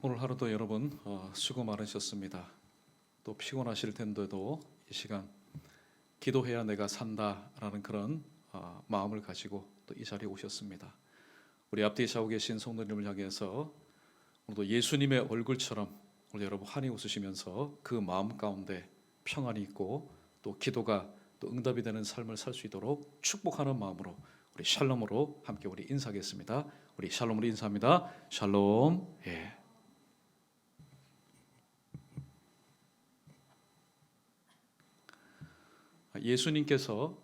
오늘 하루도 여러분 수고 많으셨습니다. 또 피곤하실 텐데도 이 시간 기도해야 내가 산다라는 그런 마음을 가지고 또 이 자리에 오셨습니다. 우리 앞뒤에 자고 계신 성도님을 향해서 오늘도 예수님의 얼굴처럼 오늘 여러분 환히 웃으시면서 그 마음 가운데 평안이 있고 또 기도가 또 응답이 되는 삶을 살 수 있도록 축복하는 마음으로 우리 샬롬으로 함께 우리 인사하겠습니다. 우리 샬롬으로 인사합니다. 샬롬. 예. 예수님께서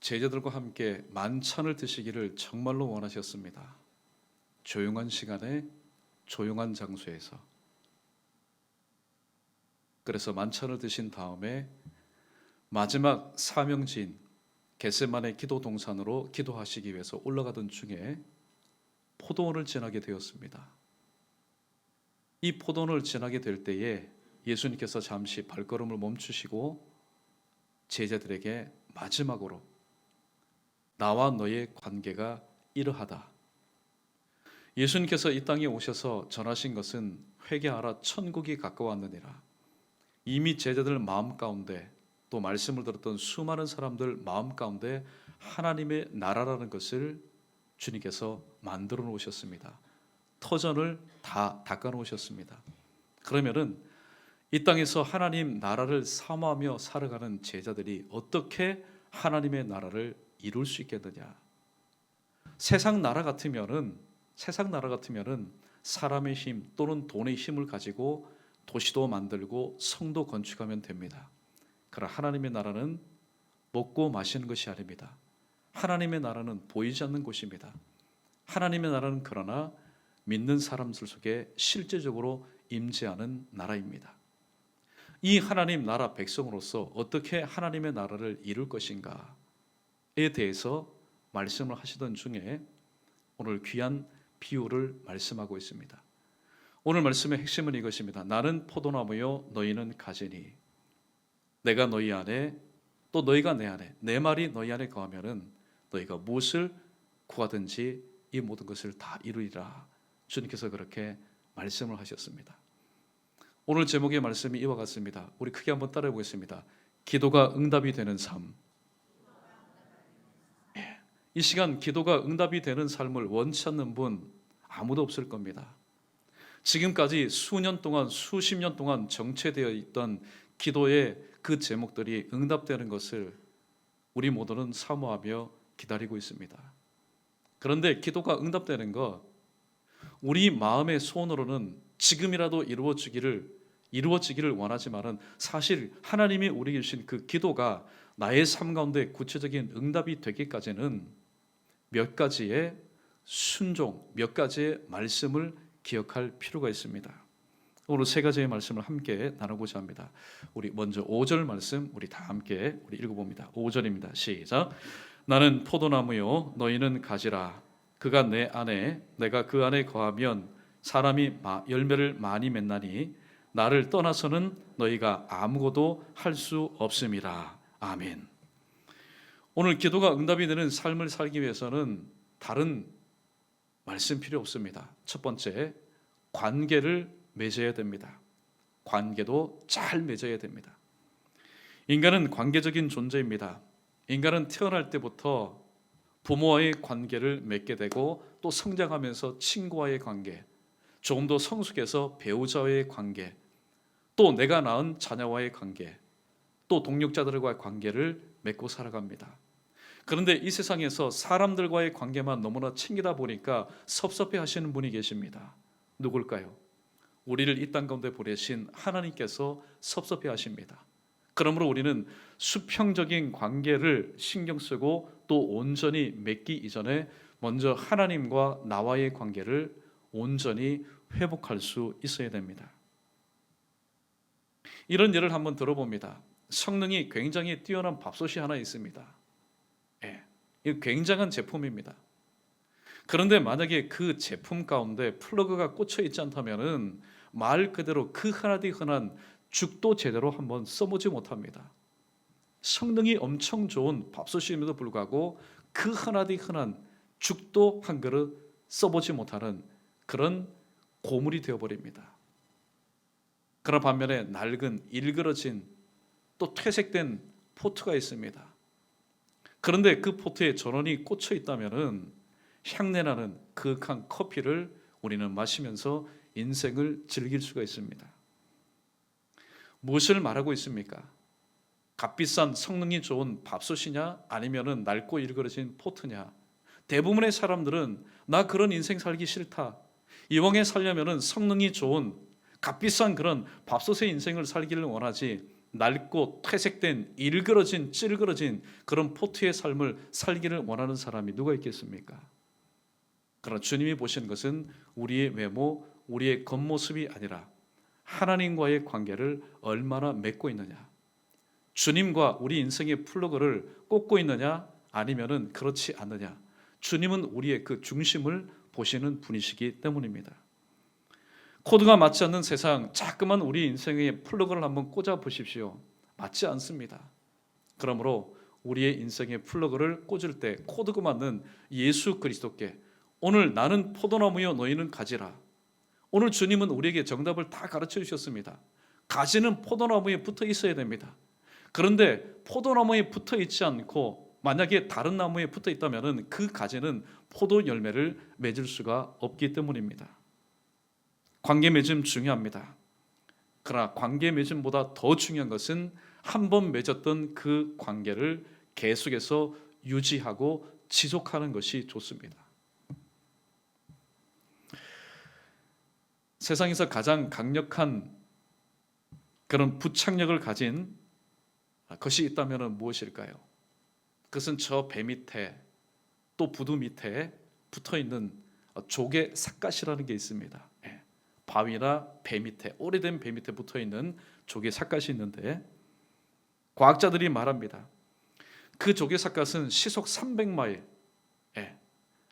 제자들과 함께 만찬을 드시기를 정말로 원하셨습니다. 조용한 시간에 조용한 장소에서. 그래서 만찬을 드신 다음에 마지막 사명지인 겟세마네 기도 동산으로 기도하시기 위해서 올라가던 중에 포도원을 지나게 되었습니다. 이 포도원을 지나게 될 때에 예수님께서 잠시 발걸음을 멈추시고 제자들에게 마지막으로 나와 너의 관계가 이러하다. 예수님께서 이 땅에 오셔서 전하신 것은 회개하라 천국이 가까웠느니라. 이미 제자들 마음 가운데 또 말씀을 들었던 수많은 사람들 마음 가운데 하나님의 나라라는 것을 주님께서 만들어 놓으셨습니다. 터전을 다 닦아 놓으셨습니다. 그러면은 이 땅에서 하나님 나라를 사모하며 살아가는 제자들이 어떻게 하나님의 나라를 이룰 수 있겠느냐? 세상 나라 같으면은 사람의 힘 또는 돈의 힘을 가지고 도시도 만들고 성도 건축하면 됩니다. 그러나 하나님의 나라는 먹고 마시는 것이 아닙니다. 하나님의 나라는 보이지 않는 곳입니다. 하나님의 나라는 그러나 믿는 사람들 속에 실제적으로 임재하는 나라입니다. 이 하나님 나라 백성으로서 어떻게 하나님의 나라를 이룰 것인가에 대해서 말씀을 하시던 중에 오늘 귀한 비유를 말씀하고 있습니다. 오늘 말씀의 핵심은 이것입니다. 나는 포도나무요 너희는 가지니 내가 너희 안에 또 너희가 내 안에 내 말이 너희 안에 거하면은 너희가 무엇을 구하든지 이 모든 것을 다 이루리라. 주님께서 그렇게 말씀을 하셨습니다. 오늘 제목의 말씀이 이와 같습니다. 우리 크게 한번 따라해 보겠습니다. 기도가 응답이 되는 삶. 이 시간 기도가 응답이 되는 삶을 원치 않는 분 아무도 없을 겁니다. 지금까지 수년 동안 수십 년 동안 정체되어 있던 기도의 그 제목들이 응답되는 것을 우리 모두는 사모하며 기다리고 있습니다. 그런데 기도가 응답되는 것 우리 마음의 소원으로는 지금이라도 이루어지기를 원하지만은 사실 하나님이 우리에게 주신 그 기도가 나의 삶 가운데 구체적인 응답이 되기까지는 몇 가지의 순종, 몇 가지의 말씀을 기억할 필요가 있습니다. 오늘 세 가지의 말씀을 함께 나누고자 합니다. 우리 먼저 5절 말씀 우리 다 함께 우리 읽어봅니다. 5절입니다. 시작. 나는 포도나무요 너희는 가지라. 그가 내 안에 내가 그 안에 거하면 사람이 열매를 많이 맺나니 나를 떠나서는 너희가 아무것도 할 수 없음이라. 아멘. 오늘 기도가 응답이 되는 삶을 살기 위해서는 다른 말씀 필요 없습니다. 첫 번째, 관계를 맺어야 됩니다. 관계도 잘 맺어야 됩니다. 인간은 관계적인 존재입니다. 인간은 태어날 때부터 부모와의 관계를 맺게 되고 또 성장하면서 친구와의 관계, 조금 더 성숙해서 배우자와의 관계, 또 내가 낳은 자녀와의 관계, 또 동력자들과의 관계를 맺고 살아갑니다. 그런데 이 세상에서 사람들과의 관계만 너무나 챙기다 보니까 섭섭해 하시는 분이 계십니다. 누굴까요? 우리를 이 땅 가운데 보내신 하나님께서 섭섭해 하십니다. 그러므로 우리는 수평적인 관계를 신경 쓰고 또 온전히 맺기 이전에 먼저 하나님과 나와의 관계를 온전히 회복할 수 있어야 됩니다. 이런 예를 한번 들어봅니다. 성능이 굉장히 뛰어난 밥솥이 하나 있습니다. 이 굉장한 제품입니다. 그런데 만약에 그 제품 가운데 플러그가 꽂혀 있지 않다면은 말 그대로 그 하나디 흔한 죽도 제대로 한번 써보지 못합니다. 성능이 엄청 좋은 밥솥임에도 불구하고 그 하나디 흔한 죽도 한 그릇 써보지 못하는 그런 고물이 되어버립니다. 그러나 반면에 낡은 일그러진 또 퇴색된 포트가 있습니다. 그런데 그 포트에 전원이 꽂혀 있다면 향내나는 그윽한 커피를 우리는 마시면서 인생을 즐길 수가 있습니다. 무엇을 말하고 있습니까? 값비싼 성능이 좋은 밥솥이냐 아니면은 낡고 일그러진 포트냐? 대부분의 사람들은 나 그런 인생 살기 싫다. 이왕에 살려면은 성능이 좋은 값비싼 그런 밥솥의 인생을 살기를 원하지, 낡고 퇴색된 일그러진 찌그러진 그런 포트의 삶을 살기를 원하는 사람이 누가 있겠습니까? 그러나 주님이 보신 것은 우리의 외모, 우리의 겉모습이 아니라 하나님과의 관계를 얼마나 맺고 있느냐, 주님과 우리 인생의 플러그를 꽂고 있느냐 아니면은 그렇지 않느냐, 주님은 우리의 그 중심을 보시는 분이시기 때문입니다. 코드가 맞지 않는 세상, 자꾸만 우리 인생의 플러그를 한번 꽂아 보십시오. 맞지 않습니다. 그러므로 우리의 인생의 플러그를 꽂을 때 코드가 맞는 예수 그리스도께, 오늘 나는 포도나무여 너희는 가지라. 오늘 주님은 우리에게 정답을 다 가르쳐 주셨습니다. 가지는 포도나무에 붙어 있어야 됩니다. 그런데 포도나무에 붙어 있지 않고 만약에 다른 나무에 붙어 있다면 그 가지는 포도 열매를 맺을 수가 없기 때문입니다. 관계 맺음 중요합니다. 그러나 관계 맺음보다 더 중요한 것은 한 번 맺었던 그 관계를 계속해서 유지하고 지속하는 것이 좋습니다. 세상에서 가장 강력한 그런 부착력을 가진 것이 있다면 무엇일까요? 그것은 저 배 밑에 또 부두 밑에 붙어있는 조개 삿갓이라는 게 있습니다. 바위나 배 밑에, 오래된 배 밑에 붙어있는 조개 삿갓이 있는데 과학자들이 말합니다. 그 조개 삿갓은 시속 300마일,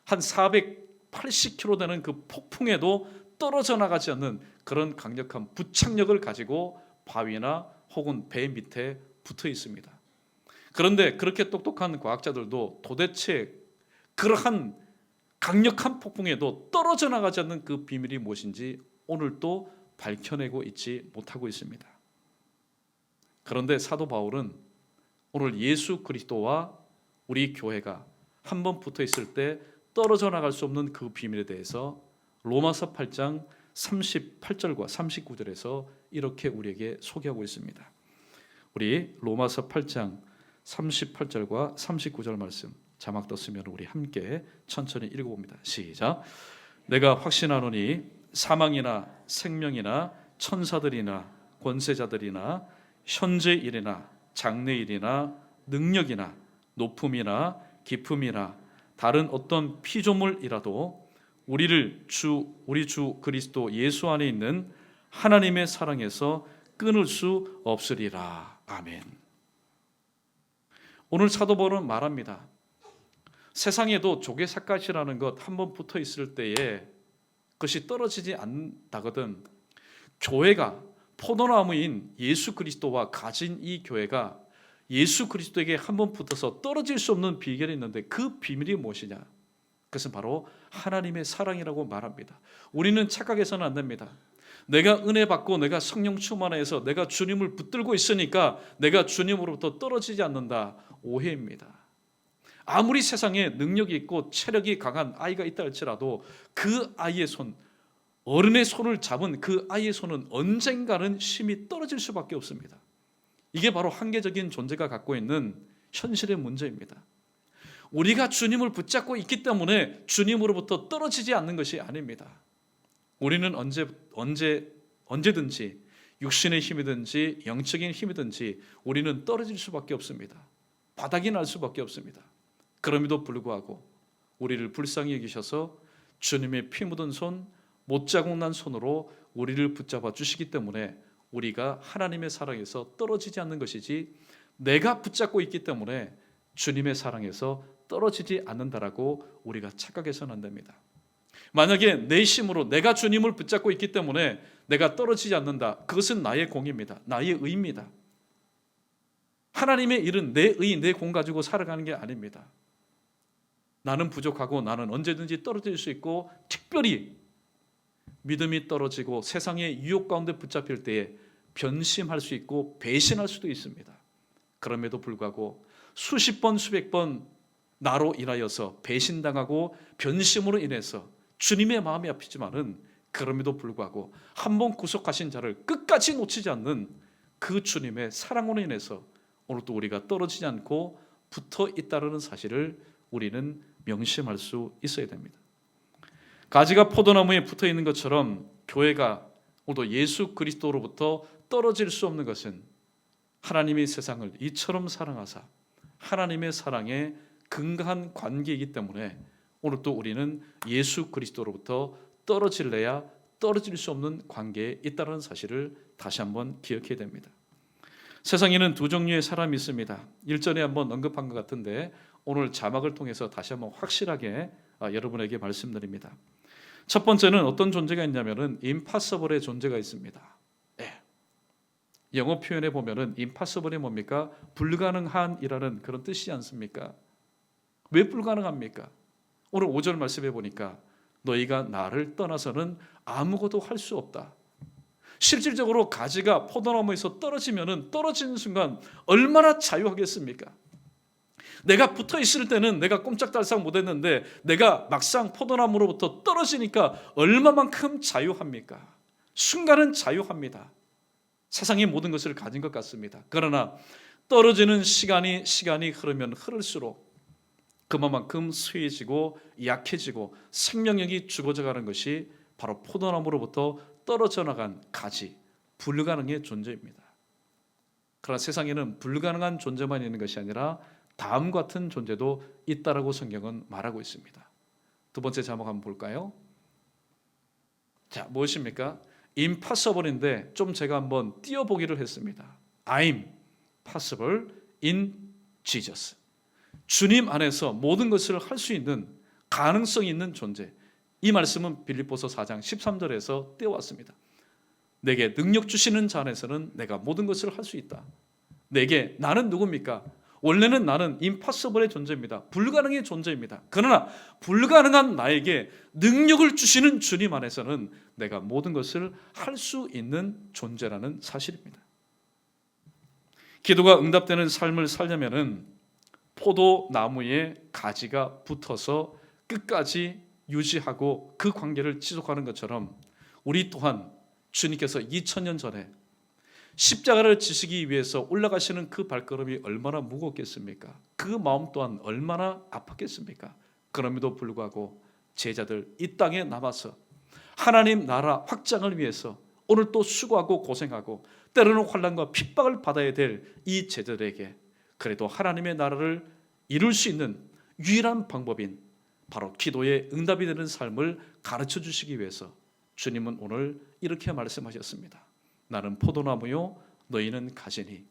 한 480km 되는 그 폭풍에도 떨어져 나가지 않는 그런 강력한 부착력을 가지고 바위나 혹은 배 밑에 붙어 있습니다. 그런데 그렇게 똑똑한 과학자들도 도대체 그러한 강력한 폭풍에도 떨어져 나가지 않는 그 비밀이 무엇인지 오늘도 밝혀내고 있지 못하고 있습니다. 그런데 사도 바울은 오늘 예수 그리스도와 우리 교회가 한번 붙어 있을 때 떨어져 나갈 수 없는 그 비밀에 대해서 로마서 8장 38절과 39절에서 이렇게 우리에게 소개하고 있습니다. 우리 로마서 8장 38절과 39절 말씀 자막 떴으면 우리 함께 천천히 읽어봅니다. 시작. 내가 확신하노니 사망이나 생명이나 천사들이나 권세자들이나 현재 일이나 장래 일이나 능력이나 높음이나 깊음이나 다른 어떤 피조물이라도 우리 주 그리스도 예수 안에 있는 하나님의 사랑에서 끊을 수 없으리라. 아멘. 오늘 사도 바울은 말합니다. 세상에도 조개 삿갓이라는 것 한번 붙어 있을 때에 그것이 떨어지지 않다거든. 교회가 포도나무인 예수 그리스도와 가진 이 교회가 예수 그리스도에게 한번 붙어서 떨어질 수 없는 비결이 있는데 그 비밀이 무엇이냐? 그것은 바로 하나님의 사랑이라고 말합니다. 우리는 착각해서는 안 됩니다. 내가 은혜 받고 내가 성령 충만해서 내가 주님을 붙들고 있으니까 내가 주님으로부터 떨어지지 않는다. 오해입니다. 아무리 세상에 능력이 있고 체력이 강한 아이가 있다 할지라도 그 아이의 손, 어른의 손을 잡은 그 아이의 손은 언젠가는 힘이 떨어질 수밖에 없습니다. 이게 바로 한계적인 존재가 갖고 있는 현실의 문제입니다. 우리가 주님을 붙잡고 있기 때문에 주님으로부터 떨어지지 않는 것이 아닙니다. 우리는 언제든지 육신의 힘이든지 영적인 힘이든지 우리는 떨어질 수밖에 없습니다. 바닥이 날 수밖에 없습니다. 그럼에도 불구하고 우리를 불쌍히 여기셔서 주님의 피 묻은 손, 못자국 난 손으로 우리를 붙잡아 주시기 때문에 우리가 하나님의 사랑에서 떨어지지 않는 것이지, 내가 붙잡고 있기 때문에 주님의 사랑에서 떨어지지 않는다라고 우리가 착각해서는 안 됩니다. 만약에 내 힘으로 내가 주님을 붙잡고 있기 때문에 내가 떨어지지 않는다, 그것은 나의 공입니다. 나의 의입니다. 하나님의 일은 내 의, 내 공 가지고 살아가는 게 아닙니다. 나는 부족하고 나는 언제든지 떨어질 수 있고, 특별히 믿음이 떨어지고 세상의 유혹 가운데 붙잡힐 때에 변심할 수 있고 배신할 수도 있습니다. 그럼에도 불구하고 수십 번 수백 번 나로 인하여서 배신당하고 변심으로 인해서 주님의 마음이 아프지만은 그럼에도 불구하고 한 번 구속하신 자를 끝까지 놓치지 않는 그 주님의 사랑으로 인해서 오늘도 우리가 떨어지지 않고 붙어 있다는 사실을 우리는 명심할 수 있어야 됩니다. 가지가 포도나무에 붙어 있는 것처럼 교회가 오늘도 예수 그리스도로부터 떨어질 수 없는 것은 하나님이 세상을 이처럼 사랑하사 하나님의 사랑에 근거한 관계이기 때문에 오늘도 우리는 예수 그리스도로부터 떨어질래야 떨어질 수 없는 관계에 있다는 사실을 다시 한번 기억해야 됩니다. 세상에는 두 종류의 사람이 있습니다. 일전에 한번 언급한 것 같은데 오늘 자막을 통해서 다시 한번 확실하게 여러분에게 말씀드립니다. 첫 번째는 어떤 존재가 있냐면은 impossible의 존재가 있습니다. 네. 영어 표현에 보면은 impossible이 뭡니까? 불가능한이라는 그런 뜻이지 않습니까? 왜 불가능합니까? 오늘 5절 말씀해 보니까 너희가 나를 떠나서는 아무것도 할 수 없다. 실질적으로 가지가 포도나무에서 떨어지면은 떨어지는 순간 얼마나 자유하겠습니까? 내가 붙어 있을 때는 내가 꼼짝달싹 못했는데 내가 막상 포도나무로부터 떨어지니까 얼마만큼 자유합니까? 순간은 자유합니다. 세상의 모든 것을 가진 것 같습니다. 그러나 떨어지는 시간이 흐르면 흐를수록 그만큼 쇠해지고 약해지고 생명력이 죽어져 가는 것이 바로 포도나무로부터 떨어져 나간 가지, 불가능의 존재입니다. 그러나 세상에는 불가능한 존재만 있는 것이 아니라 다음 같은 존재도 있다라고 성경은 말하고 있습니다. 두 번째 자막 한번 볼까요? 자, 무엇입니까? impossible인데 좀 제가 한번 띄워보기를 했습니다. I'm possible in Jesus. 주님 안에서 모든 것을 할 수 있는 가능성이 있는 존재. 이 말씀은 빌립보서 4장 13절에서 떼어왔습니다. 내게 능력 주시는 자 안에서는 내가 모든 것을 할 수 있다. 내게 나는 누굽니까? 원래는 나는 impossible의 존재입니다. 불가능의 존재입니다. 그러나 불가능한 나에게 능력을 주시는 주님 안에서는 내가 모든 것을 할 수 있는 존재라는 사실입니다. 기도가 응답되는 삶을 살려면은 포도나무에 가지가 붙어서 끝까지 유지하고 그 관계를 지속하는 것처럼 우리 또한 주님께서 2000년 전에 십자가를 지시기 위해서 올라가시는 그 발걸음이 얼마나 무겁겠습니까? 그 마음 또한 얼마나 아팠겠습니까? 그럼에도 불구하고 제자들 이 땅에 남아서 하나님 나라 확장을 위해서 오늘 또 수고하고 고생하고 때로는 환난과 핍박을 받아야 될 이 제자들에게 그래도 하나님의 나라를 이룰 수 있는 유일한 방법인 바로 기도의 응답이 되는 삶을 가르쳐 주시기 위해서 주님은 오늘 이렇게 말씀하셨습니다. 나는 포도나무요 너희는 가지니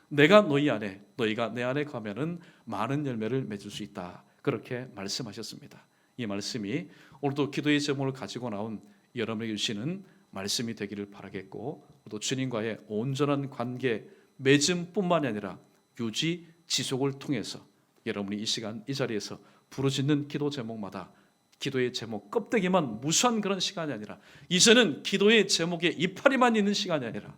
내가 너희 안에 너희가 내 안에 가면은 많은 열매를 맺을 수 있다. 그렇게 말씀하셨습니다. 이 말씀이 오늘도 기도의 제목을 가지고 나온 여러분에게 주시는 말씀이 되기를 바라겠고 또 주님과의 온전한 관계 맺음뿐만 아니라 유지 지속을 통해서 여러분이 이 시간 이 자리에서 부르짖는 기도 제목마다 기도의 제목 껍데기만 무수한 그런 시간이 아니라 이제는 기도의 제목에 이파리만 있는 시간이 아니라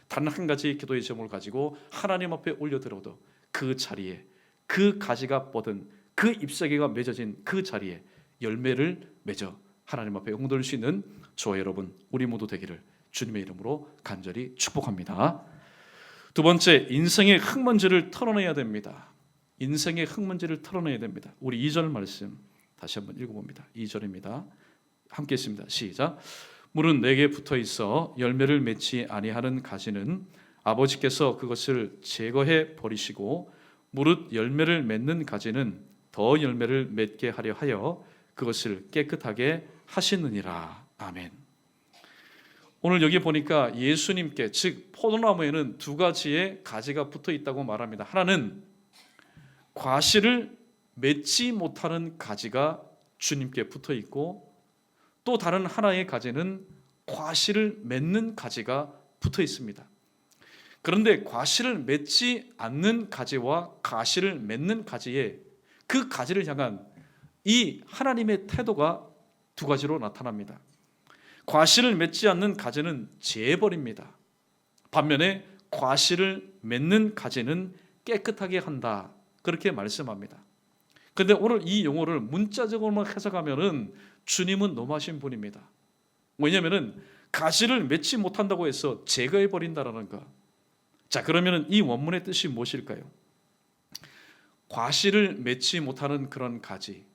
단 한 가지 기도의 제목을 가지고 하나님 앞에 올려드려도 그 자리에 그 가지가 뻗은 그 잎사귀가 맺어진 그 자리에 열매를 맺어 하나님 앞에 용도할 수 있는 저와 여러분 우리 모두 되기를 주님의 이름으로 간절히 축복합니다. 두 번째, 인생의 흙먼지를 털어내야 됩니다. 인생의 흙먼지를 털어내야 됩니다. 우리 2절 말씀 다시 한번 읽어봅니다. 2절입니다. 함께 읽습니다. 시작. 물은 내게 붙어 있어 열매를 맺지 아니하는 가지는 아버지께서 그것을 제거해 버리시고 무릇 열매를 맺는 가지는 더 열매를 맺게 하려 하여 그것을 깨끗하게 하시느니라. 아멘. 오늘 여기 보니까 예수님께 즉 포도나무에는 두 가지의 가지가 붙어 있다고 말합니다. 하나는 과실을 맺지 못하는 가지가 주님께 붙어 있고 또 다른 하나의 가지는 과실을 맺는 가지가 붙어 있습니다. 그런데 과실을 맺지 않는 가지와 과실을 맺는 가지에 그 가지를 향한 이 하나님의 태도가 두 가지로 나타납니다. 과실을 맺지 않는 가지는 재버립니다. 반면에 과실을 맺는 가지는 깨끗하게 한다. 그렇게 말씀합니다. 그런데 오늘 이 용어를 문자적으로만 해석하면은 주님은 너무하신 분입니다. 왜냐하면은 가시를 맺지 못한다고 해서 제거해 버린다라는 거. 자, 그러면은 이 원문의 뜻이 무엇일까요? 과실을 맺지 못하는 그런 가지.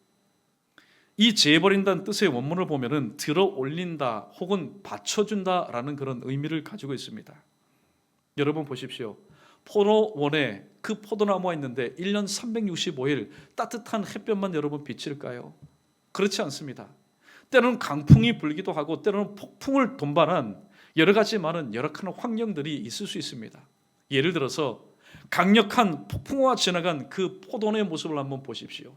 이 재버린다는 뜻의 원문을 보면은 들어 올린다 혹은 받쳐준다라는 그런 의미를 가지고 있습니다. 여러분 보십시오. 포도원에 그 포도나무가 있는데 1년 365일 따뜻한 햇볕만 여러분 비칠까요? 그렇지 않습니다. 때로는 강풍이 불기도 하고 때로는 폭풍을 동반한 여러 가지 많은 열악한 환경들이 있을 수 있습니다. 예를 들어서 강력한 폭풍우가 지나간 그 포도원의 모습을 한번 보십시오.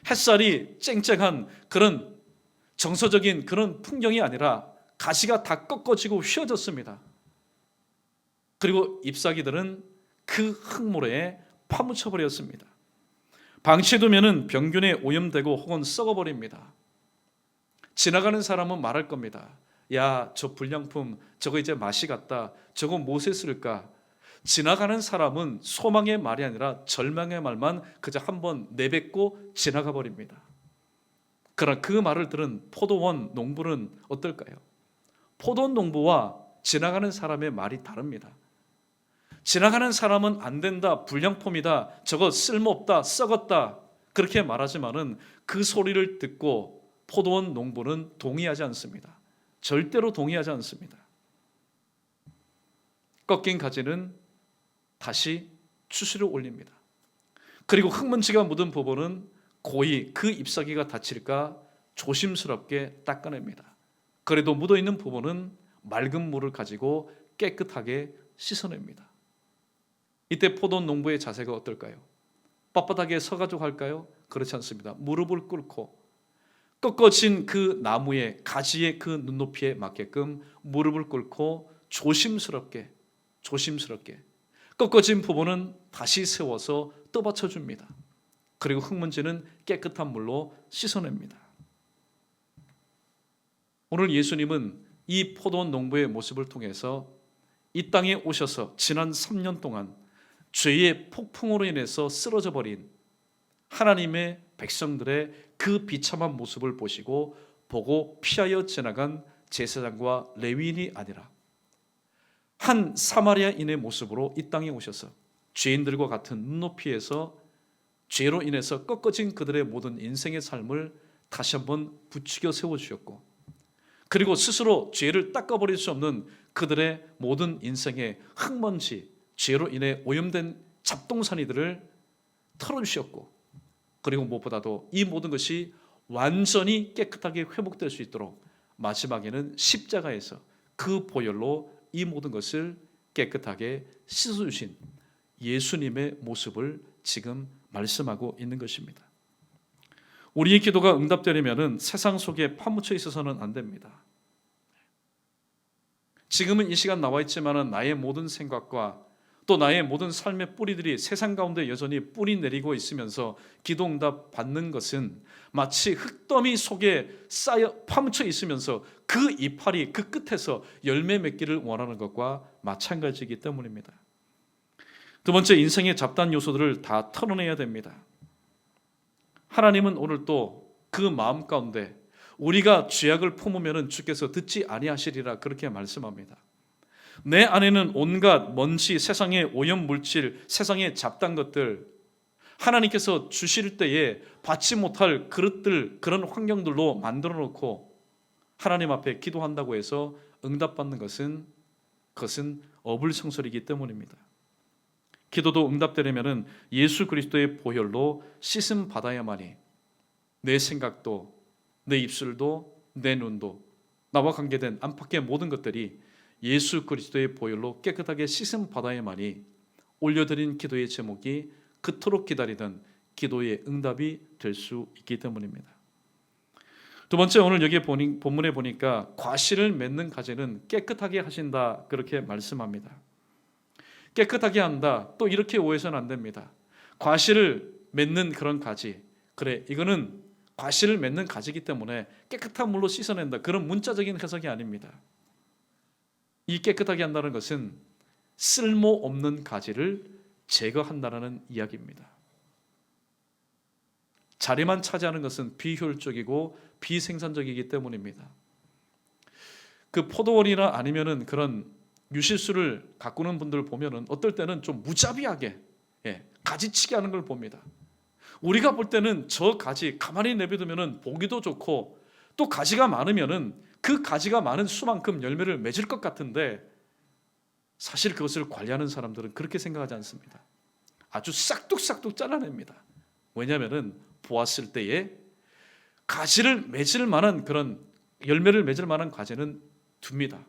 햇살이 쨍쨍한 그런 정서적인 그런 풍경이 아니라 가시가 다 꺾어지고 휘어졌습니다. 그리고 잎사귀들은 그 흙모래에 파묻혀 버렸습니다. 방치해두면 병균에 오염되고 혹은 썩어버립니다. 지나가는 사람은 말할 겁니다. 야, 저 불량품 저거 이제 맛이 갔다. 저거 무엇에 쓸까? 지나가는 사람은 소망의 말이 아니라 절망의 말만 그저 한번 내뱉고 지나가 버립니다. 그러나 그 말을 들은 포도원 농부는 어떨까요? 포도원 농부와 지나가는 사람의 말이 다릅니다. 지나가는 사람은 안 된다, 불량품이다, 저거 쓸모없다, 썩었다 그렇게 말하지만은 그 소리를 듣고 포도원 농부는 동의하지 않습니다. 절대로 동의하지 않습니다. 꺾인 가지는 다시 추수를 올립니다. 그리고 흙먼지가 묻은 부분은 고이 그 잎사귀가 다칠까 조심스럽게 닦아냅니다. 그래도 묻어있는 부분은 맑은 물을 가지고 깨끗하게 씻어냅니다. 이때 포도원 농부의 자세가 어떨까요? 빳빳하게 서가지고 할까요? 그렇지 않습니다. 무릎을 꿇고 꺾어진 그 나무의 가지의 그 눈높이에 맞게끔 무릎을 꿇고 조심스럽게 꺾어진 부분은 다시 세워서 떠받쳐 줍니다. 그리고 흙먼지는 깨끗한 물로 씻어냅니다. 오늘 예수님은 이 포도원 농부의 모습을 통해서 이 땅에 오셔서 지난 3년 동안 죄의 폭풍으로 인해서 쓰러져 버린 하나님의 백성들의 그 비참한 모습을 보고 피하여 지나간 제사장과 레위인이 아니라 한 사마리아인의 모습으로 이 땅에 오셔서 죄인들과 같은 눈높이에서 죄로 인해서 꺾어진 그들의 모든 인생의 삶을 다시 한번 부추겨 세워주셨고, 그리고 스스로 죄를 닦아버릴 수 없는 그들의 모든 인생의 흙먼지, 죄로 인해 오염된 잡동사니들을 털어주셨고, 그리고 무엇보다도 이 모든 것이 완전히 깨끗하게 회복될 수 있도록 마지막에는 십자가에서 그 보혈로 이 모든 것을 깨끗하게 씻어주신 예수님의 모습을 지금 말씀하고 있는 것입니다. 우리의 기도가 응답되려면 세상 속에 파묻혀 있어서는 안 됩니다. 지금은 이 시간 나와 있지만 나의 모든 생각과 또 나의 모든 삶의 뿌리들이 세상 가운데 여전히 뿌리 내리고 있으면서 기도 응답 받는 것은 마치 흙더미 속에 쌓여 파묻혀 있으면서 그 이파리 그 끝에서 열매 맺기를 원하는 것과 마찬가지이기 때문입니다. 두 번째, 인생의 잡다한 요소들을 다 털어내야 됩니다. 하나님은 오늘 또 그 마음 가운데 우리가 죄악을 품으면 주께서 듣지 아니하시리라 그렇게 말씀합니다. 내 안에는 온갖 먼지, 세상의 오염물질, 세상의 잡다한 것들 하나님께서 주실 때에 받지 못할 그릇들, 그런 환경들로 만들어 놓고 하나님 앞에 기도한다고 해서 응답받는 그것은 어불성설이기 때문입니다. 기도도 응답되려면 예수 그리스도의 보혈로 씻음 받아야만이 내 생각도, 내 입술도, 내 눈도, 나와 관계된 안팎의 모든 것들이 예수 그리스도의 보혈로 깨끗하게 씻음 받아야만이 올려드린 기도의 제목이 그토록 기다리던 기도의 응답이 될 수 있기 때문입니다. 두 번째, 오늘 여기 본문에 보니까 과실을 맺는 가지는 깨끗하게 하신다 그렇게 말씀합니다. 깨끗하게 한다, 또 이렇게 오해서는 안 됩니다. 과실을 맺는 그런 가지, 그래 이거는 과실을 맺는 가지이기 때문에 깨끗한 물로 씻어낸다, 그런 문자적인 해석이 아닙니다. 이 깨끗하게 한다는 것은 쓸모없는 가지를 제거한다는 이야기입니다. 자리만 차지하는 것은 비효율적이고 비생산적이기 때문입니다. 그 포도원이나 아니면은 그런 유실수를 가꾸는 분들 보면은 어떨 때는 좀 무자비하게 가지치기 하는 걸 봅니다. 우리가 볼 때는 저 가지 가만히 내버려두면은 보기도 좋고 또 가지가 많으면은 그 가지가 많은 수만큼 열매를 맺을 것 같은데, 사실 그것을 관리하는 사람들은 그렇게 생각하지 않습니다. 아주 싹둑싹둑 잘라냅니다. 왜냐하면은 보았을 때에 가지를 맺을 만한, 그런 열매를 맺을 만한 가지는 둡니다.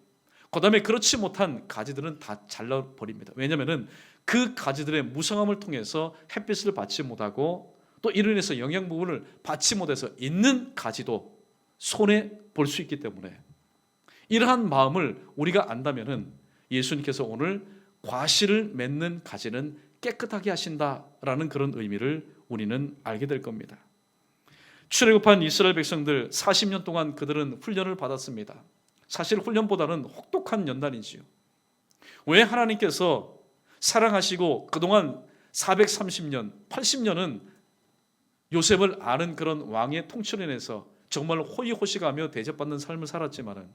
그 다음에 그렇지 못한 가지들은 다 잘라버립니다. 왜냐하면은 그 가지들의 무성함을 통해서 햇빛을 받지 못하고 또 이로 인해서 영양 부분을 받지 못해서 있는 가지도 손해 볼 수 있기 때문에, 이러한 마음을 우리가 안다면은 예수님께서 오늘 과실을 맺는 가지는 깨끗하게 하신다라는 그런 의미를 우리는 알게 될 겁니다. 출애굽한 이스라엘 백성들 40년 동안 그들은 훈련을 받았습니다. 사실 훈련보다는 혹독한 연단이지요. 왜 하나님께서 사랑하시고 그동안 430년, 80년은 요셉을 아는 그런 왕의 통치로 인해서 정말 호의호식하며 대접받는 삶을 살았지만은,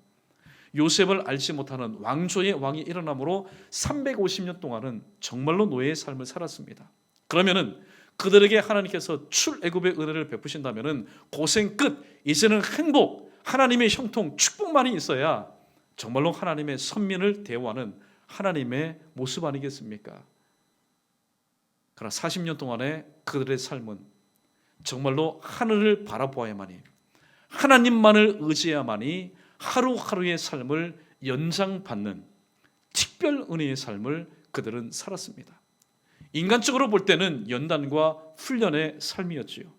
요셉을 알지 못하는 왕조의 왕이 일어남으로 350년 동안은 정말로 노예의 삶을 살았습니다. 그러면은 그들에게 하나님께서 출애굽의 은혜를 베푸신다면은 고생 끝, 이제는 행복, 하나님의 형통, 축복만이 있어야 정말로 하나님의 선민을 대우하는 하나님의 모습 아니겠습니까? 그러나 40년 동안의 그들의 삶은 정말로 하늘을 바라보아야만이, 하나님만을 의지해야만이 하루하루의 삶을 연장받는 특별 은혜의 삶을 그들은 살았습니다. 인간적으로 볼 때는 연단과 훈련의 삶이었지요.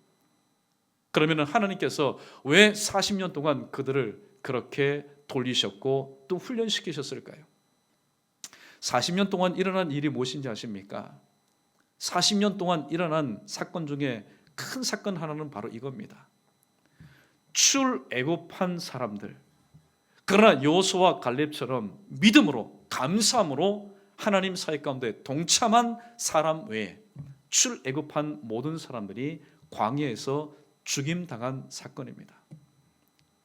그러면 하나님께서 왜 40년 동안 그들을 그렇게 돌리셨고 또 훈련시키셨을까요? 40년 동안 일어난 일이 무엇인지 아십니까? 40년 동안 일어난 사건 중에 큰 사건 하나는 바로 이겁니다. 출애굽한 사람들, 그러나 여호수아와 갈렙처럼 믿음으로, 감사함으로 하나님 사역 가운데 동참한 사람 외에 출애굽한 모든 사람들이 광야에서 죽임당한 사건입니다.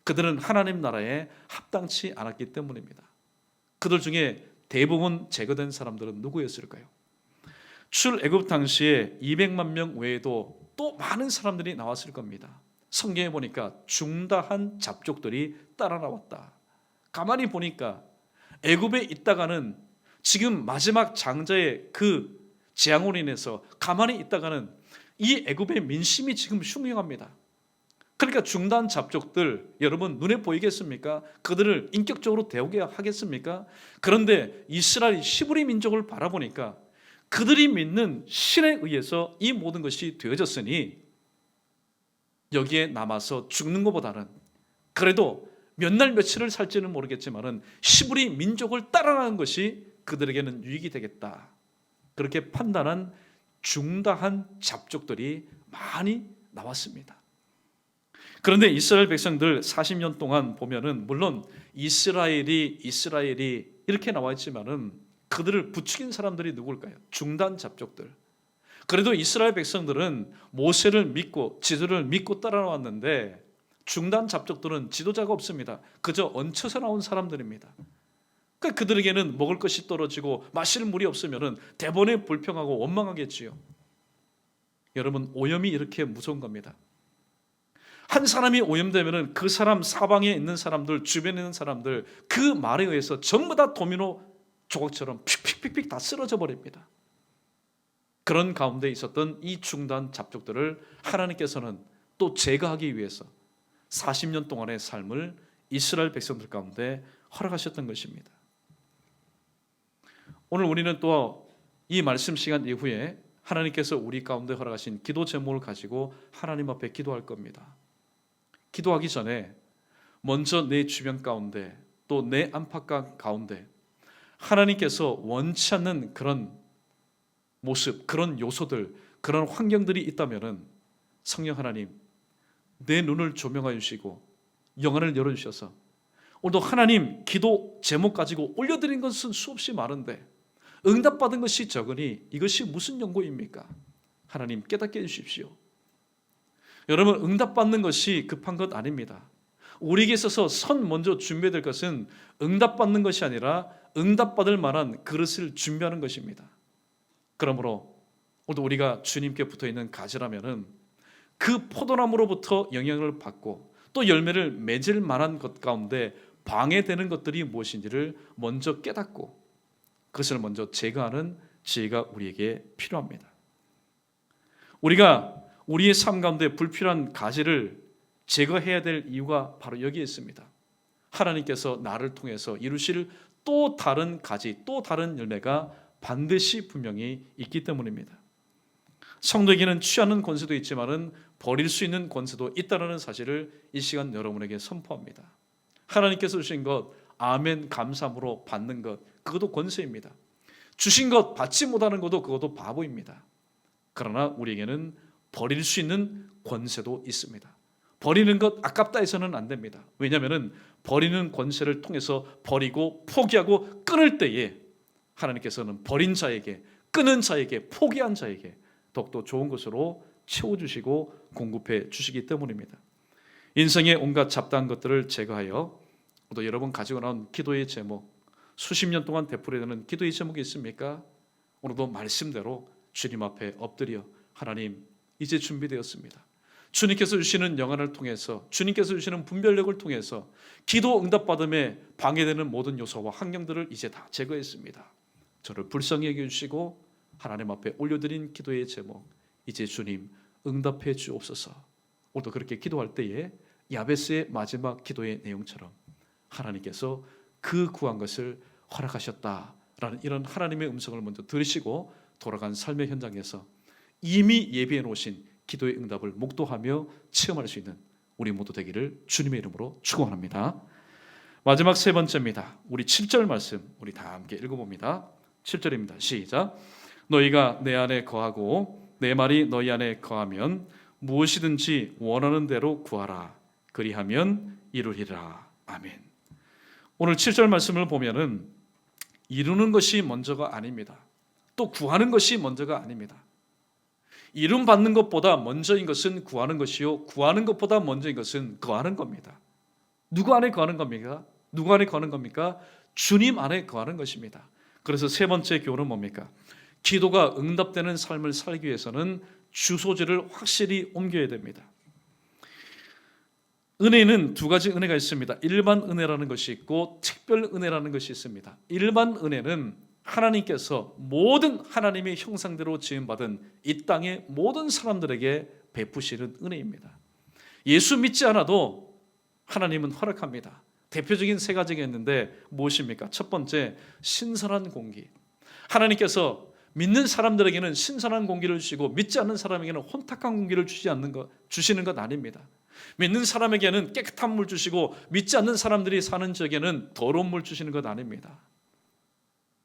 그들은 하나님 나라에 합당치 않았기 때문입니다. 그들 중에 대부분 제거된 사람들은 누구였을까요? 출애굽 당시에 200만 명 외에도 또 많은 사람들이 나왔을 겁니다. 성경에 보니까 중다한 잡족들이 따라 나왔다. 가만히 보니까 애굽에 있다가는 지금 마지막 장자의 그 재앙으로 인해서 가만히 있다가는 이 애굽의 민심이 지금 흉흉합니다. 그러니까 중단 잡족들, 여러분 눈에 보이겠습니까? 그들을 인격적으로 대우게 하겠습니까? 그런데 이스라엘 히브리 민족을 바라보니까 그들이 믿는 신에 의해서 이 모든 것이 되어졌으니 여기에 남아서 죽는 것보다는 그래도 몇 날 며칠을 살지는 모르겠지만은 히브리 민족을 따라가는 것이 그들에게는 유익이 되겠다. 그렇게 판단한 중다한 잡족들이 많이 나왔습니다. 그런데 이스라엘 백성들 40년 동안 보면은 물론 이스라엘이 이렇게 나와 있지만은 그들을 부추긴 사람들이 누굴까요? 중단 잡족들. 그래도 이스라엘 백성들은 모세를 믿고 지도를 믿고 따라왔는데 중단 잡족들은 지도자가 없습니다. 그저 얹혀서 나온 사람들입니다. 그러니까 그들에게는 먹을 것이 떨어지고 마실 물이 없으면 대번에 불평하고 원망하겠지요. 여러분, 오염이 이렇게 무서운 겁니다. 한 사람이 오염되면 그 사람 사방에 있는 사람들, 주변에 있는 사람들 그 말에 의해서 전부 다 도미노 조각처럼 픽픽픽픽 다 쓰러져 버립니다. 그런 가운데 있었던 이 중단 잡족들을 하나님께서는 또 제거하기 위해서 40년 동안의 삶을 이스라엘 백성들 가운데 허락하셨던 것입니다. 오늘 우리는 또 이 말씀 시간 이후에 하나님께서 우리 가운데 허락하신 기도 제목을 가지고 하나님 앞에 기도할 겁니다. 기도하기 전에 먼저 내 주변 가운데 또 내 안팎 가운데 하나님께서 원치 않는 그런 모습, 그런 요소들, 그런 환경들이 있다면은 성령 하나님, 내 눈을 조명하여 주시고 영안을 열어주셔서 오늘도 하나님 기도 제목 가지고 올려드린 것은 수없이 많은데 응답받은 것이 적으니 이것이 무슨 연고입니까? 하나님 깨닫게 해주십시오. 여러분, 응답받는 것이 급한 것 아닙니다. 우리에게 있어서 선 먼저 준비해야 될 것은 응답받는 것이 아니라 응답받을 만한 그릇을 준비하는 것입니다. 그러므로 오늘도 우리가 주님께 붙어있는 가지라면은 그 포도나무로부터 영향을 받고 또 열매를 맺을 만한 것 가운데 방해되는 것들이 무엇인지를 먼저 깨닫고 그것을 먼저 제거하는 지혜가 우리에게 필요합니다. 우리가 우리의 삶 가운데 불필요한 가지를 제거해야 될 이유가 바로 여기에 있습니다. 하나님께서 나를 통해서 이루실 또 다른 가지, 또 다른 열매가 반드시 분명히 있기 때문입니다. 성도에게는 취하는 권세도 있지만은 버릴 수 있는 권세도 있다는 사실을 이 시간 여러분에게 선포합니다. 하나님께서 주신 것 아멘 감사함으로 받는 것, 그것도 권세입니다. 주신 것 받지 못하는 것도 그것도 바보입니다. 그러나 우리에게는 버릴 수 있는 권세도 있습니다. 버리는 것 아깝다 해서는 안 됩니다. 왜냐하면 버리는 권세를 통해서 버리고 포기하고 끊을 때에 하나님께서는 버린 자에게, 끊은 자에게, 포기한 자에게 더욱더 좋은 것으로 채워주시고 공급해 주시기 때문입니다. 인생의 온갖 잡다한 것들을 제거하여 또 여러분 가지고 나온 기도의 제목, 수십 년 동안 되풀이되는 기도의 제목이 있습니까? 오늘도 말씀대로 주님 앞에 엎드려 하나님 이제 준비되었습니다. 주님께서 주시는 영안을 통해서, 주님께서 주시는 분별력을 통해서 기도 응답받음에 방해되는 모든 요소와 환경들을 이제 다 제거했습니다. 저를 불쌍히 여겨주시고 하나님 앞에 올려드린 기도의 제목, 이제 주님 응답해 주옵소서. 오늘도 그렇게 기도할 때에 야베스의 마지막 기도의 내용처럼 하나님께서 그 구한 것을 허락하셨다라는 이런 하나님의 음성을 먼저 들으시고 돌아간 삶의 현장에서 이미 예비해 놓으신 기도의 응답을 목도하며 체험할 수 있는 우리 모두 되기를 주님의 이름으로 축원합니다. 마지막 세 번째입니다. 우리 7절 말씀 우리 다 함께 읽어봅니다. 7절입니다. 시작. 너희가 내 안에 거하고 내 말이 너희 안에 거하면 무엇이든지 원하는 대로 구하라. 그리하면 이루리라. 아멘. 오늘 7절 말씀을 보면은 이루는 것이 먼저가 아닙니다. 또 구하는 것이 먼저가 아닙니다. 이름 받는 것보다 먼저인 것은 구하는 것이요, 구하는 것보다 먼저인 것은 거하는 겁니다. 누구 안에 거하는 겁니까? 누구 안에 거하는 겁니까? 주님 안에 거하는 것입니다. 그래서 세 번째 교훈은 뭡니까? 기도가 응답되는 삶을 살기 위해서는 주소지를 확실히 옮겨야 됩니다. 은혜는 두 가지 은혜가 있습니다. 일반 은혜라는 것이 있고 특별 은혜라는 것이 있습니다. 일반 은혜는 하나님께서 모든 하나님의 형상대로 지음받은 이 땅의 모든 사람들에게 베푸시는 은혜입니다. 예수 믿지 않아도 하나님은 허락합니다. 대표적인 세 가지가 있는데 무엇입니까? 첫 번째, 신선한 공기. 하나님께서 믿는 사람들에게는 신선한 공기를 주시고 믿지 않는 사람에게는 혼탁한 공기를 주시는 것 아닙니다. 믿는 사람에게는 깨끗한 물 주시고 믿지 않는 사람들이 사는 지역에는 더러운 물 주시는 것 아닙니다.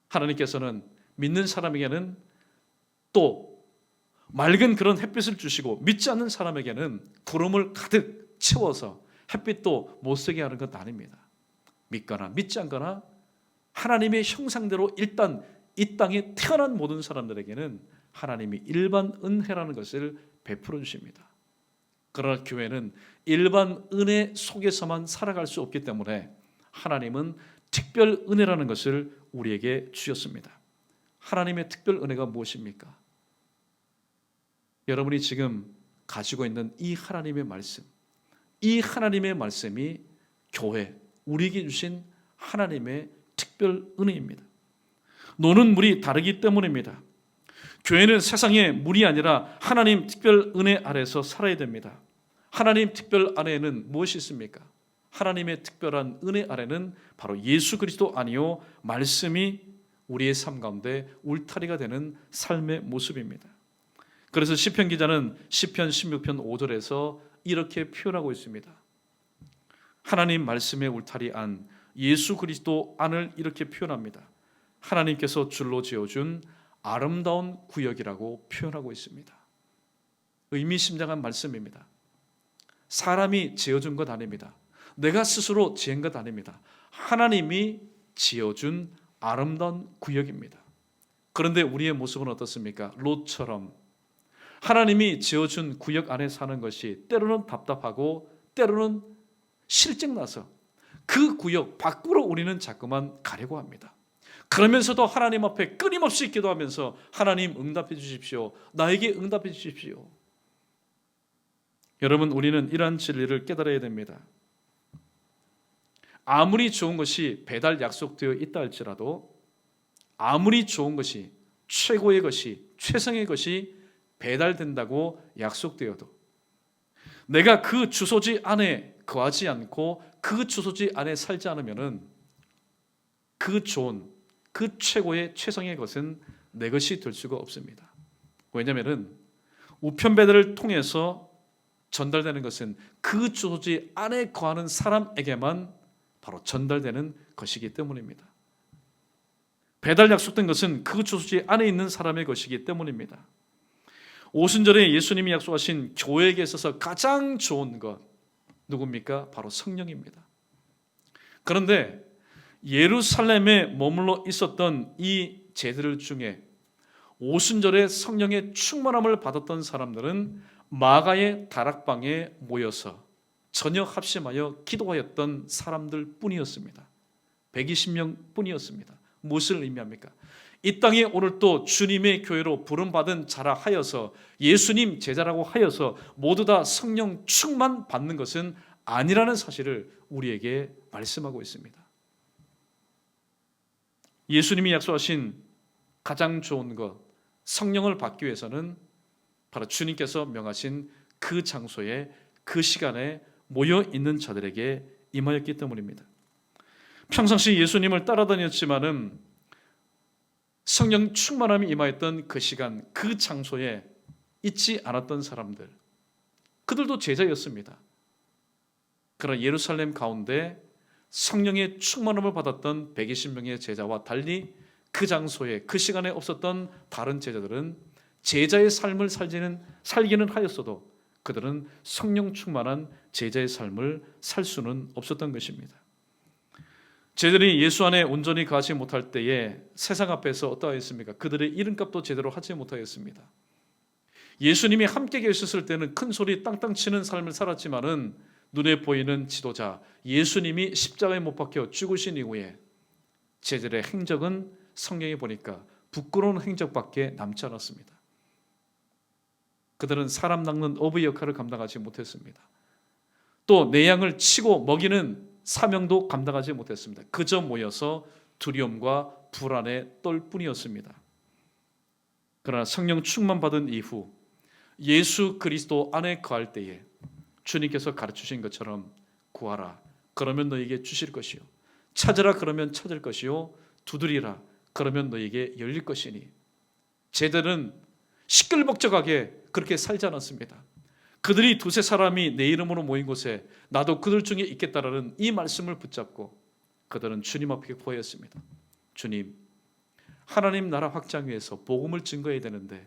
하나님께서는 믿는 사람에게는 또 맑은 그런 햇빛을 주시고 믿지 않는 사람에게는 구름을 가득 채워서 햇빛도 못 쓰게 하는 것 아닙니다. 믿거나 믿지 않거나 하나님의 형상대로 일단 이 땅에 태어난 모든 사람들에게는 하나님이 일반 은혜라는 것을 베풀어 주십니다. 그러나 교회는 일반 은혜 속에서만 살아갈 수 없기 때문에 하나님은 특별 은혜라는 것을 우리에게 주셨습니다. 하나님의 특별 은혜가 무엇입니까? 여러분이 지금 가지고 있는 이 하나님의 말씀, 이 하나님의 말씀이 교회, 우리에게 주신 하나님의 특별 은혜입니다. 노는 물이 다르기 때문입니다. 교회는 세상의 물이 아니라 하나님 특별 은혜 아래에서 살아야 됩니다. 하나님 특별 아래에는 무엇이 있습니까? 하나님의 특별한 은혜 아래는 바로 예수 그리스도 아니요 말씀이 우리의 삶 가운데 울타리가 되는 삶의 모습입니다. 그래서 시편 기자는 시편 16편 5절에서 이렇게 표현하고 있습니다. 하나님 말씀의 울타리 안, 예수 그리스도 안을 이렇게 표현합니다. 하나님께서 줄로 지어준 아름다운 구역이라고 표현하고 있습니다. 의미심장한 말씀입니다. 사람이 지어준 것 아닙니다. 내가 스스로 지은 것 아닙니다. 하나님이 지어준 아름다운 구역입니다. 그런데 우리의 모습은 어떻습니까? 롯처럼 하나님이 지어준 구역 안에 사는 것이 때로는 답답하고 때로는 실증나서 그 구역 밖으로 우리는 자꾸만 가려고 합니다. 그러면서도 하나님 앞에 끊임없이 기도하면서 하나님 응답해 주십시오. 나에게 응답해 주십시오. 여러분, 우리는 이러한 진리를 깨달아야 됩니다. 아무리 좋은 것이 배달 약속되어 있다 할지라도, 아무리 좋은 것이, 최고의 것이, 최상의 것이 배달된다고 약속되어도 내가 그 주소지 안에 거하지 않고 그 주소지 안에 살지 않으면은 그 좋은, 그 최고의 최상의 것은 내 것이 될 수가 없습니다. 왜냐하면 우편 배달을 통해서 전달되는 것은 그 주소지 안에 거하는 사람에게만 바로 전달되는 것이기 때문입니다. 배달 약속된 것은 그 주소지 안에 있는 사람의 것이기 때문입니다. 오순절에 예수님이 약속하신 교회에게 있어서 가장 좋은 것 누굽니까? 바로 성령입니다. 그런데 예루살렘에 머물러 있었던 이 제자들 중에 오순절에 성령의 충만함을 받았던 사람들은 마가의 다락방에 모여서 저녁 합심하여 기도하였던 사람들 뿐이었습니다. 120명 뿐이었습니다. 무엇을 의미합니까? 이 땅에 오늘 또 주님의 교회로 부름받은 자라 하여서 예수님 제자라고 하여서 모두 다 성령 충만 받는 것은 아니라는 사실을 우리에게 말씀하고 있습니다. 예수님이 약속하신 가장 좋은 것, 성령을 받기 위해서는 바로 주님께서 명하신 그 장소에 그 시간에 모여 있는 자들에게 임하였기 때문입니다. 평상시 예수님을 따라다녔지만은 성령 충만함이 임하였던 그 시간, 그 장소에 있지 않았던 사람들, 그들도 제자였습니다. 그러나 예루살렘 가운데 성령의 충만함을 받았던 120명의 제자와 달리 그 장소에 그 시간에 없었던 다른 제자들은 제자의 삶을 살기는 하였어도 그들은 성령 충만한 제자의 삶을 살 수는 없었던 것입니다. 제자들이 예수 안에 온전히 거하지 못할 때에 세상 앞에서 어떠하였습니까? 그들의 이름값도 제대로 하지 못하였습니다. 예수님이 함께 계셨을 때는 큰 소리 땅땅 치는 삶을 살았지만은 눈에 보이는 지도자 예수님이 십자가에 못 박혀 죽으신 이후에 제자들의 행적은 성경에 보니까 부끄러운 행적밖에 남지 않았습니다. 그들은 사람 낚는 어부의 역할을 감당하지 못했습니다. 또 내 양을 치고 먹이는 사명도 감당하지 못했습니다. 그저 모여서 두려움과 불안에 떨 뿐이었습니다. 그러나 성령 충만 받은 이후 예수 그리스도 안에 거할 때에 주님께서 가르치신 것처럼 구하라 그러면 너에게 주실 것이요 찾으라 그러면 찾을 것이요 두드리라 그러면 너에게 열릴 것이니 제자들은 시끌벅적하게 그렇게 살지 않았습니다. 그들이 두세 사람이 내 이름으로 모인 곳에 나도 그들 중에 있겠다라는 이 말씀을 붙잡고 그들은 주님 앞에 고했습니다. 주님, 하나님 나라 확장 위해서 복음을 증거해야 되는데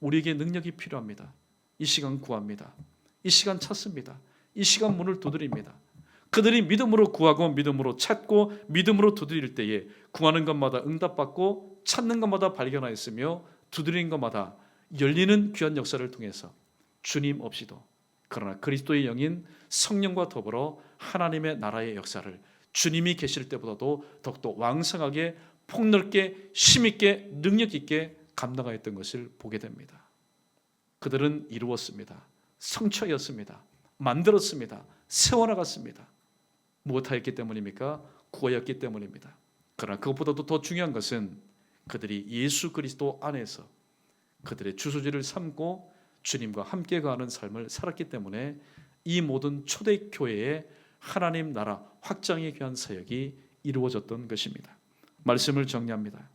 우리에게 능력이 필요합니다. 이 시간 구합니다. 이 시간 찾습니다. 이 시간 문을 두드립니다. 그들이 믿음으로 구하고 믿음으로 찾고 믿음으로 두드릴 때에 구하는 것마다 응답받고 찾는 것마다 발견하였으며 두드리는 것마다 열리는 귀한 역사를 통해서 주님 없이도 그러나 그리스도의 영인 성령과 더불어 하나님의 나라의 역사를 주님이 계실 때보다도 더욱더 왕성하게 폭넓게 힘있게 능력있게 감당하였던 것을 보게 됩니다. 그들은 이루었습니다. 성취하였습니다. 만들었습니다. 세워나갔습니다. 무엇하였기 때문입니까? 구하였기 때문입니다. 그러나 그것보다도 더 중요한 것은 그들이 예수 그리스도 안에서 그들의 주소지를 삼고 주님과 함께 가는 삶을 살았기 때문에 이 모든 초대교회의 하나님 나라 확장에 귀한 사역이 이루어졌던 것입니다. 말씀을 정리합니다.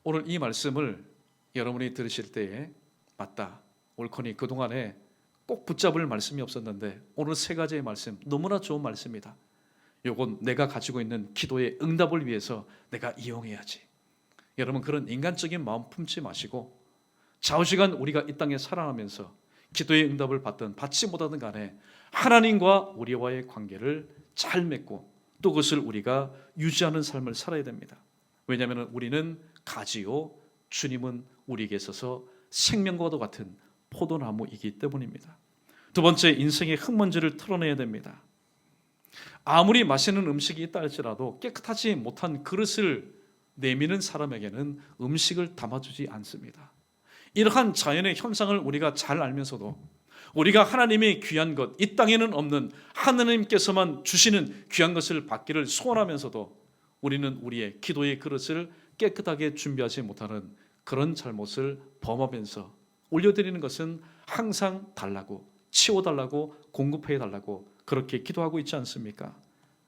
오늘 이 말씀을 여러분이 들으실 때에 맞다, 옳거니 그동안에 꼭 붙잡을 말씀이 없었는데 오늘 세 가지의 말씀 너무나 좋은 말씀이다. 이건 내가 가지고 있는 기도의 응답을 위해서 내가 이용해야지. 여러분 그런 인간적인 마음 품지 마시고 좌우시간 우리가 이 땅에 살아가면서 기도의 응답을 받든 받지 못하든 간에 하나님과 우리와의 관계를 잘 맺고 또 그것을 우리가 유지하는 삶을 살아야 됩니다. 왜냐하면 우리는 가지요, 주님은 우리에게 있어서 생명과도 같은 포도나무이기 때문입니다. 두 번째, 인생의 흙먼지를 털어내야 됩니다. 아무리 맛있는 음식이 있다 할지라도 깨끗하지 못한 그릇을 내미는 사람에게는 음식을 담아주지 않습니다. 이러한 자연의 현상을 우리가 잘 알면서도 우리가 하나님의 귀한 것, 이 땅에는 없는 하나님께서만 주시는 귀한 것을 받기를 소원하면서도 우리는 우리의 기도의 그릇을 깨끗하게 준비하지 못하는 그런 잘못을 범하면서 올려드리는 것은 항상 달라고, 치워달라고, 공급해달라고 그렇게 기도하고 있지 않습니까?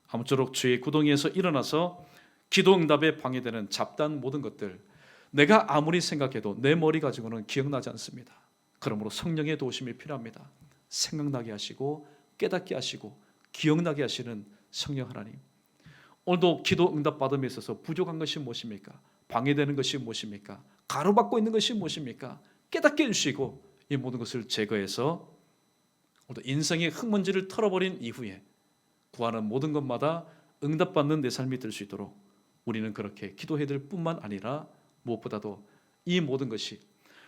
아무쪼록 주의 구덩이에서 일어나서 기도 응답에 방해되는 잡다한 모든 것들, 내가 아무리 생각해도 내 머리 가지고는 기억나지 않습니다. 그러므로 성령의 도우심이 필요합니다. 생각나게 하시고 깨닫게 하시고 기억나게 하시는 성령 하나님, 오늘도 기도 응답 받음에 있어서 부족한 것이 무엇입니까? 방해되는 것이 무엇입니까? 가로막고 있는 것이 무엇입니까? 깨닫게 해주시고 이 모든 것을 제거해서 오늘도 인생의 흙먼지를 털어버린 이후에 구하는 모든 것마다 응답받는 내 삶이 될 수 있도록 우리는 그렇게 기도해야 될 뿐만 아니라 무엇보다도 이 모든 것이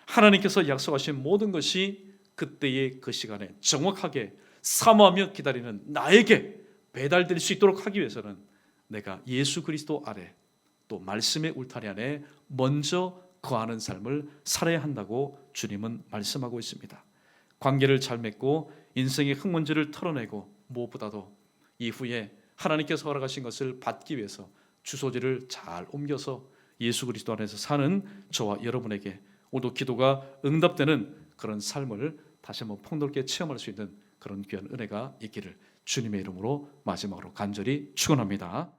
하나님께서 약속하신 모든 것이 그때의 그 시간에 정확하게 사모하며 기다리는 나에게 배달될 수 있도록 하기 위해서는 내가 예수 그리스도 아래 또 말씀의 울타리 안에 먼저 거하는 삶을 살아야 한다고 주님은 말씀하고 있습니다. 관계를 잘 맺고 인생의 흙먼지를 털어내고 무엇보다도 이후에 하나님께서 허락하신 것을 받기 위해서 주소지를 잘 옮겨서 예수 그리스도 안에서 사는 저와 여러분에게 오늘도 기도가 응답되는 그런 삶을 다시 한번 폭넓게 체험할 수 있는 그런 귀한 은혜가 있기를 주님의 이름으로 마지막으로 간절히 축원합니다.